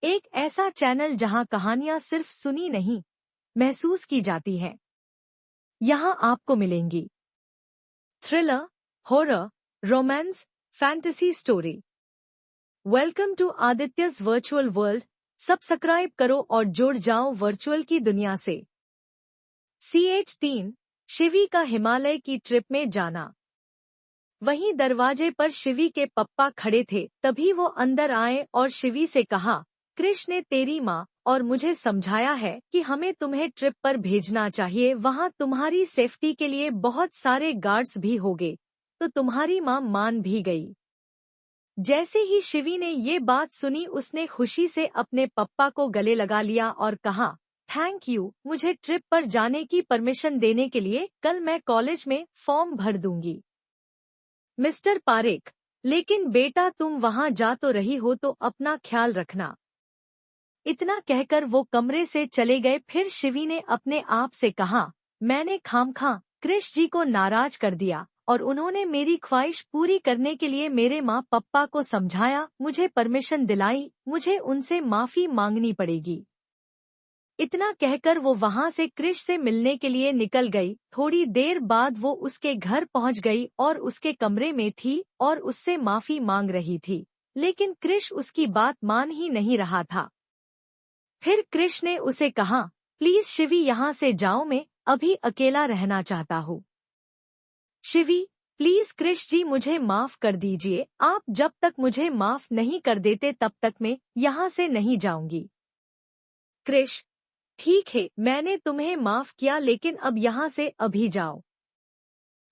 एक ऐसा चैनल जहां कहानियां सिर्फ सुनी नहीं, महसूस की जाती हैं। यहां आपको मिलेंगी thriller, horror, romance, fantasy story. Welcome to Aditya's virtual world. Subscribe करो और जुड़ जाओ वर्चुअल की दुनिया से। CH3 शिवी का हिमालय की ट्रिप में जाना। वहीं दरवाजे पर शिवी के पप्पा खड़े थे। तभी वो अंदर आए और शिवी से कहा, कृष ने तेरी माँ और मुझे समझाया है कि हमें तुम्हें ट्रिप पर भेजना चाहिए। वहाँ तुम्हारी सेफ्टी के लिए बहुत सारे गार्ड्स भी होंगे। तो तुम्हारी माँ मान भी गई। जैसे ही शिवी ने ये बात सुनी, उसने खुशी से अपने पप्पा को गले लगा लिया और कहा, थैंक यू मुझे ट्रिप पर जाने की परमिशन देने के लिए। कल मैं कॉलेज में फॉर्म भर दूंगी। मिस्टर पारेख, लेकिन बेटा तुम वहाँ जा तो रही हो तो अपना ख्याल रखना। इतना कहकर वो कमरे से चले गए। फिर शिवी ने अपने आप से कहा, मैंने खामखा कृष जी को नाराज कर दिया और उन्होंने मेरी ख्वाहिश पूरी करने के लिए मेरे माँ पप्पा को समझाया, मुझे परमिशन दिलाई। मुझे उनसे माफी मांगनी पड़ेगी। इतना कहकर वो वहाँ से कृष से मिलने के लिए निकल गई। थोड़ी देर बाद वो उसके घर पहुँच गई और उसके कमरे में थी और उससे माफी मांग रही थी, लेकिन कृष उसकी बात मान ही नहीं रहा था। फिर कृष ने उसे कहा, प्लीज शिवी यहाँ से जाओ, मैं अभी अकेला रहना चाहता हूँ। शिवी, प्लीज कृष जी मुझे माफ कर दीजिए। आप जब तक मुझे माफ नहीं कर देते तब तक मैं यहाँ से नहीं जाऊंगी। कृष, ठीक है, मैंने तुम्हें माफ किया, लेकिन अब यहाँ से अभी जाओ।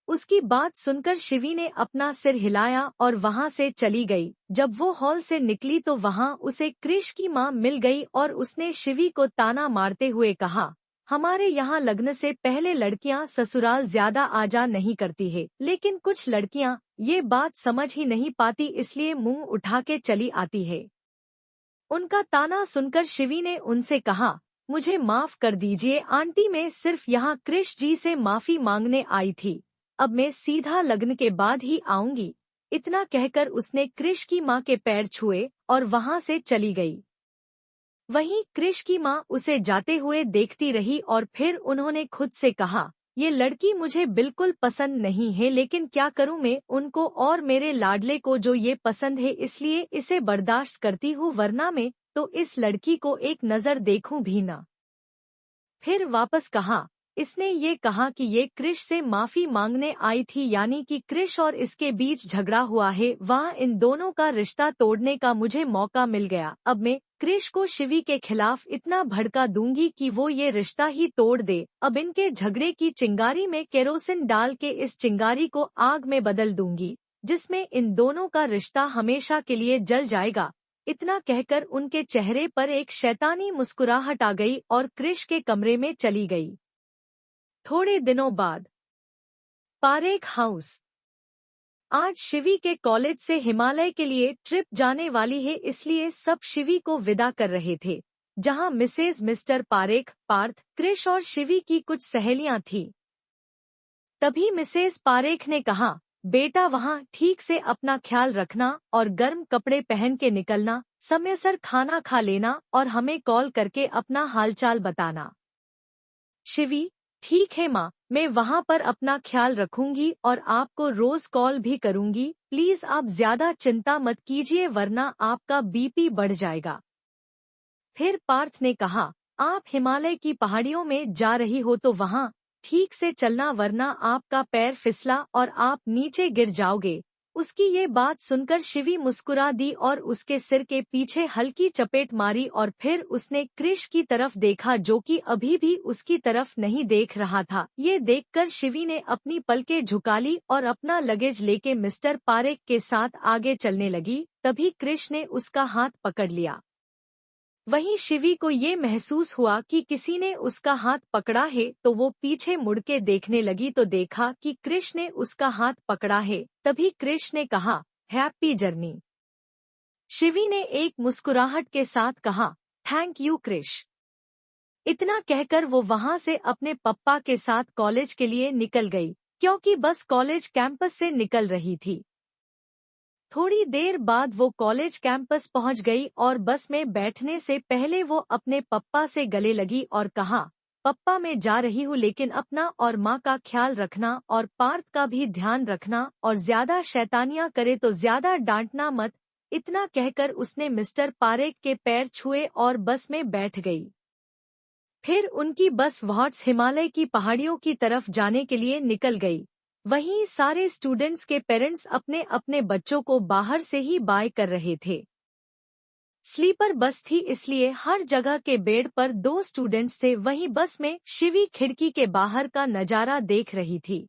उसकी बात सुनकर शिवी ने अपना सिर हिलाया और वहाँ से चली गई। जब वो हॉल से निकली तो वहाँ उसे कृष की माँ मिल गई और उसने शिवी को ताना मारते हुए कहा, हमारे यहाँ लग्न से पहले लड़कियाँ ससुराल ज्यादा आ जा नहीं करती है, लेकिन कुछ लड़कियाँ ये बात समझ ही नहीं पाती, इसलिए मुंह उठा के चली आती है। उनका ताना सुनकर शिवी ने उनसे कहा, मुझे माफ कर दीजिए आंटी, मैं सिर्फ यहाँ कृष जी से माफी मांगने आई थी। अब मैं सीधा लग्न के बाद ही आऊंगी। इतना कहकर उसने कृष की माँ के पैर छुए और वहाँ से चली गई। वहीं कृष की माँ उसे जाते हुए देखती रही और फिर उन्होंने खुद से कहा, ये लड़की मुझे बिल्कुल पसंद नहीं है, लेकिन क्या करूँ मैं उनको और मेरे लाडले को जो ये पसंद है, इसलिए इसे बर्दाश्त करती हूँ, वरना मैं तो इस लड़की को एक नज़र देखूं भी ना। फिर वापस कहा, इसने ये कहा कि ये कृष से माफी मांगने आई थी, यानी कि कृष और इसके बीच झगड़ा हुआ है। वहाँ इन दोनों का रिश्ता तोड़ने का मुझे मौका मिल गया। अब मैं कृष को शिवी के खिलाफ इतना भड़का दूंगी कि वो ये रिश्ता ही तोड़ दे। अब इनके झगड़े की चिंगारी में केरोसिन डाल के इस चिंगारी को आग में बदल दूंगी, जिसमें इन दोनों का रिश्ता हमेशा के लिए जल जाएगा। इतना कहकर उनके चेहरे पर एक शैतानी मुस्कुराहट आ गई और कृष के कमरे में चली गई। थोड़े दिनों बाद पारेख हाउस। आज शिवी के कॉलेज से हिमालय के लिए ट्रिप जाने वाली है, इसलिए सब शिवी को विदा कर रहे थे। जहां मिसेज मिस्टर पारेख, पार्थ, कृष और शिवी की कुछ सहेलियां थीं। तभी मिसेज पारेख ने कहा, बेटा वहाँ ठीक से अपना ख्याल रखना और गर्म कपड़े पहन के निकलना, समय सर खाना खा लेना और हमें कॉल करके अपना हालचाल बताना। शिवी, ठीक है माँ, मैं वहाँ पर अपना ख्याल रखूंगी और आपको रोज कॉल भी करूंगी। प्लीज आप ज्यादा चिंता मत कीजिए, वरना आपका बीपी बढ़ जाएगा। फिर पार्थ ने कहा, आप हिमालय की पहाड़ियों में जा रही हो तो वहाँ ठीक से चलना, वरना आपका पैर फिसला और आप नीचे गिर जाओगे। उसकी ये बात सुनकर शिवी मुस्कुरा दी और उसके सिर के पीछे हल्की चपेट मारी और फिर उसने कृष की तरफ देखा, जो कि अभी भी उसकी तरफ नहीं देख रहा था। ये देखकर शिवी ने अपनी पलकें झुका ली और अपना लगेज लेके मिस्टर पारेख के साथ आगे चलने लगी। तभी कृष ने उसका हाथ पकड़ लिया। वहीं शिवी को ये महसूस हुआ कि किसी ने उसका हाथ पकड़ा है, तो वो पीछे मुड़ के देखने लगी तो देखा कि कृष ने उसका हाथ पकड़ा है। तभी कृष ने कहा, हैप्पी जर्नी। शिवी ने एक मुस्कुराहट के साथ कहा, थैंक यू कृष। इतना कहकर वो वहाँ से अपने पप्पा के साथ कॉलेज के लिए निकल गई, क्योंकि बस कॉलेज कैंपस से निकल रही थी। थोड़ी देर बाद वो कॉलेज कैंपस पहुंच गई और बस में बैठने से पहले वो अपने पप्पा से गले लगी और कहा, पप्पा मैं जा रही हूँ लेकिन अपना और माँ का ख्याल रखना और पार्थ का भी ध्यान रखना और ज्यादा शैतानियां करे तो ज्यादा डांटना मत। इतना कहकर उसने मिस्टर पारेख के पैर छुए और बस में बैठ गई। फिर उनकी बस वॉट्स हिमालय की पहाड़ियों की तरफ जाने के लिए निकल गई। वहीं सारे स्टूडेंट्स के पेरेंट्स अपने अपने बच्चों को बाहर से ही बाय कर रहे थे। स्लीपर बस थी इसलिए हर जगह के बेड पर 2 स्टूडेंट्स थे। वहीं बस में शिवी खिड़की के बाहर का नजारा देख रही थी।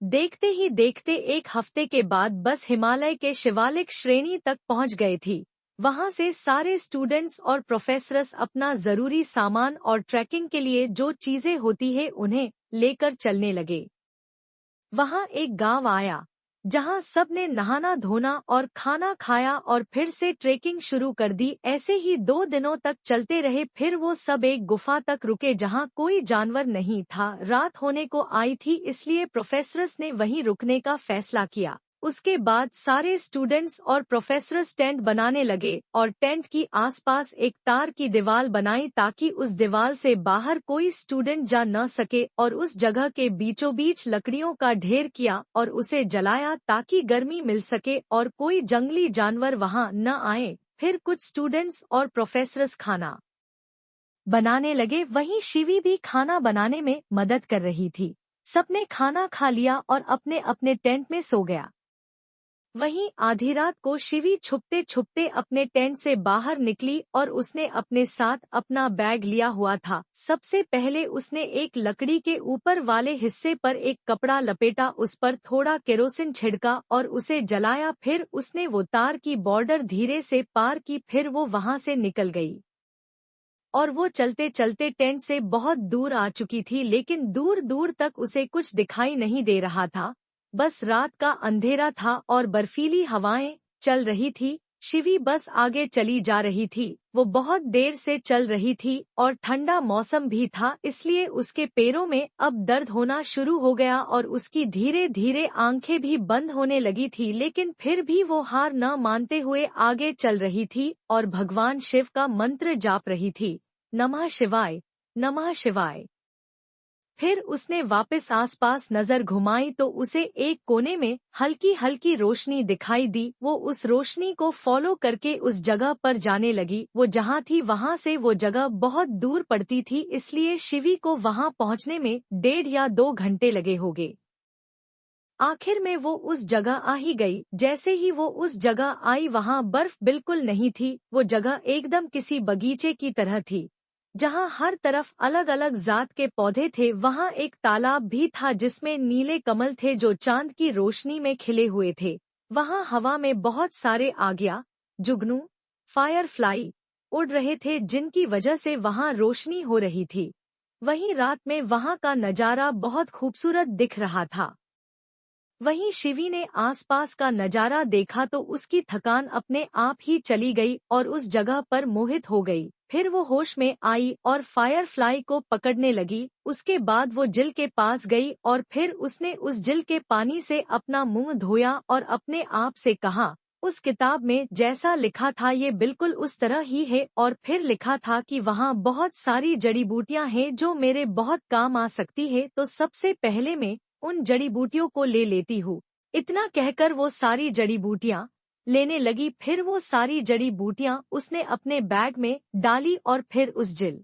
देखते ही देखते 1 हफ्ते के बाद बस हिमालय के शिवालिक श्रेणी तक पहुंच गए थी। वहां से सारे स्टूडेंट्स और प्रोफेसर्स अपना जरूरी सामान और ट्रैकिंग के लिए जो चीजें होती है उन्हें लेकर चलने लगे। वहां एक गांव आया जहां सब ने नहाना धोना और खाना खाया और फिर से ट्रेकिंग शुरू कर दी। ऐसे ही 2 दिनों तक चलते रहे। फिर वो सब एक गुफा तक रुके जहां कोई जानवर नहीं था। रात होने को आई थी इसलिए प्रोफेसर्स ने वहीं रुकने का फैसला किया। उसके बाद सारे स्टूडेंट्स और प्रोफेसर्स टेंट बनाने लगे और टेंट की आसपास एक तार की दीवार बनाई ताकि उस दीवार से बाहर कोई स्टूडेंट जा न सके और उस जगह के बीचों बीच लकड़ियों का ढेर किया और उसे जलाया ताकि गर्मी मिल सके और कोई जंगली जानवर वहां न आए। फिर कुछ स्टूडेंट्स और प्रोफेसर्स खाना बनाने लगे। वहीं शिवी भी खाना बनाने में मदद कर रही थी। सबने खाना खा लिया और अपने अपने टेंट में सो गया। वहीं आधी रात को शिवी छुपते छुपते अपने टेंट से बाहर निकली और उसने अपने साथ अपना बैग लिया हुआ था। सबसे पहले उसने एक लकड़ी के ऊपर वाले हिस्से पर एक कपड़ा लपेटा, उस पर थोड़ा केरोसिन छिड़का और उसे जलाया। फिर उसने वो तार की बॉर्डर धीरे से पार की। फिर वो वहां से निकल गई और वो चलते चलते टेंट से बहुत दूर आ चुकी थी लेकिन दूर दूर तक उसे कुछ दिखाई नहीं दे रहा था। बस रात का अंधेरा था और बर्फीली हवाएं चल रही थी। शिवी बस आगे चली जा रही थी। वो बहुत देर से चल रही थी और ठंडा मौसम भी था इसलिए उसके पैरों में अब दर्द होना शुरू हो गया और उसकी धीरे धीरे आंखें भी बंद होने लगी थी। लेकिन फिर भी वो हार न मानते हुए आगे चल रही थी और भगवान शिव का मंत्र जाप रही थी, नमः शिवाय, नमः शिवाय। फिर उसने वापस आसपास नजर घुमाई तो उसे एक कोने में हल्की हल्की रोशनी दिखाई दी। वो उस रोशनी को फॉलो करके उस जगह पर जाने लगी। वो जहाँ थी वहाँ से वो जगह बहुत दूर पड़ती थी इसलिए शिवी को वहाँ पहुँचने में 1.5 या 2 घंटे लगे होंगे। आखिर में वो उस जगह आ ही गई। जैसे ही वो उस जगह आई वहाँ बर्फ बिल्कुल नहीं थी। वो जगह एकदम किसी बगीचे की तरह थी जहाँ हर तरफ अलग अलग जात के पौधे थे। वहाँ एक तालाब भी था जिसमें नीले कमल थे जो चांद की रोशनी में खिले हुए थे। वहाँ हवा में बहुत सारे आगिया, जुगनू, फायरफ्लाई उड़ रहे थे जिनकी वजह से वहाँ रोशनी हो रही थी। वहीं रात में वहाँ का नजारा बहुत खूबसूरत दिख रहा था। वहीं शिवी ने आसपास का नजारा देखा तो उसकी थकान अपने आप ही चली गई और उस जगह पर मोहित हो गई। फिर वो होश में आई और फायरफ्लाई को पकड़ने लगी। उसके बाद वो झील के पास गई और फिर उसने उस झील के पानी से अपना मुंह धोया और अपने आप से कहा, उस किताब में जैसा लिखा था ये बिल्कुल उस तरह ही है। और फिर लिखा था कि वहाँ बहुत सारी जड़ी बूटियाँ हैं जो मेरे बहुत काम आ सकती है, तो सबसे पहले मैं उन जड़ी बूटियों को ले लेती हूँ। इतना कहकर वो सारी जड़ी बूटियाँ लेने लगी। फिर वो सारी जड़ी बूटियाँ उसने अपने बैग में डाली और फिर उस झील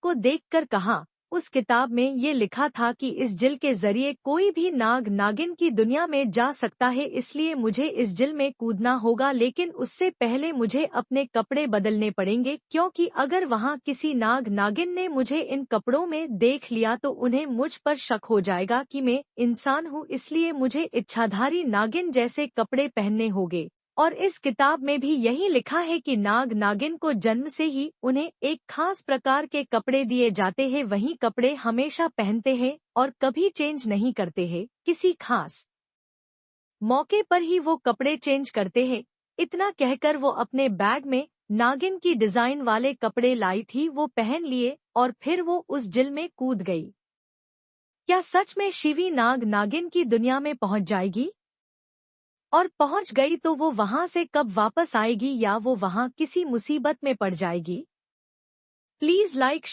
को देखकर कहा, उस किताब में ये लिखा था कि इस झील के जरिए कोई भी नाग नागिन की दुनिया में जा सकता है, इसलिए मुझे इस झील में कूदना होगा। लेकिन उससे पहले मुझे अपने कपड़े बदलने पड़ेंगे क्योंकि अगर वहाँ किसी नाग नागिन ने मुझे इन कपड़ों में देख लिया तो उन्हें मुझ पर शक हो जाएगा कि मैं इंसान हूँ, इसलिए मुझे इच्छाधारी नागिन जैसे कपड़े पहनने होंगे। और इस किताब में भी यही लिखा है कि नाग नागिन को जन्म से ही उन्हें एक खास प्रकार के कपड़े दिए जाते हैं। वही कपड़े हमेशा पहनते हैं और कभी चेंज नहीं करते हैं, किसी खास मौके पर ही वो कपड़े चेंज करते हैं। इतना कहकर वो अपने बैग में नागिन की डिजाइन वाले कपड़े लाई थी, वो पहन लिए और फिर वो उस झील में कूद गई। क्या सच में शिवी नाग नागिन की दुनिया में पहुंच जाएगी? और पहुंच गई तो वो वहां से कब वापस आएगी या वो वहां किसी मुसीबत में पड़ जाएगी? Please like